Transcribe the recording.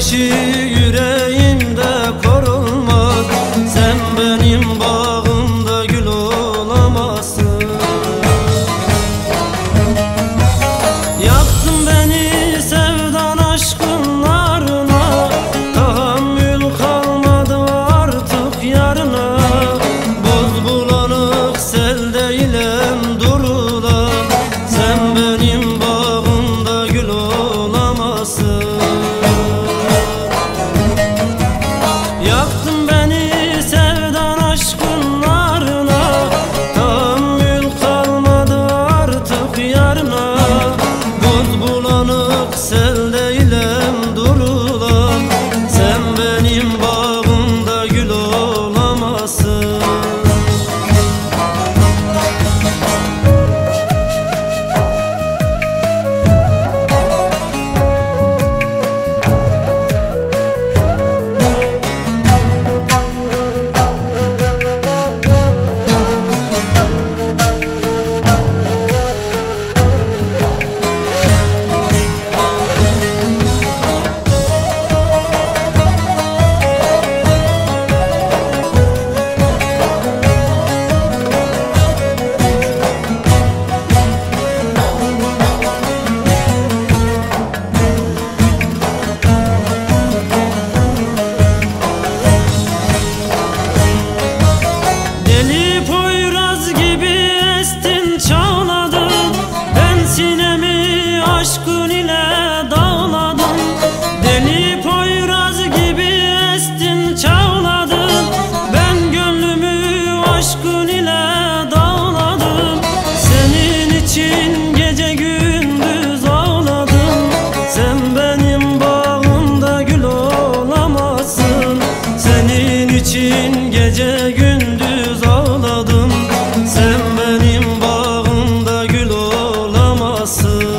ateşi yüreğimde korulmaz. Sen benim bağımda gül olamazsın. Yaktın beni sevdan aşkın narına, tahammül kalmadı artık yarına. Boz bulanık sel değilim durulan, sen benim bağımda gül olamazsın. Yaktın beni sevdan aşkın narına, tahammül kalmadı artık yarına. Boz bulanık sel değilim durulan, sen benim bağımda gül olamazsın. Deli Poyraz gibi estin çağladın, ben sinemi aşkın ile dağladım. Deli Poyraz gibi estin çağladın, ben gönlümü aşkın ile dağladım. Senin için gece gündüz ağladım, sen benim bağımda gül olamazsın. Senin için gece gündüz ağladım, sen benim bağımda gül olamazsın.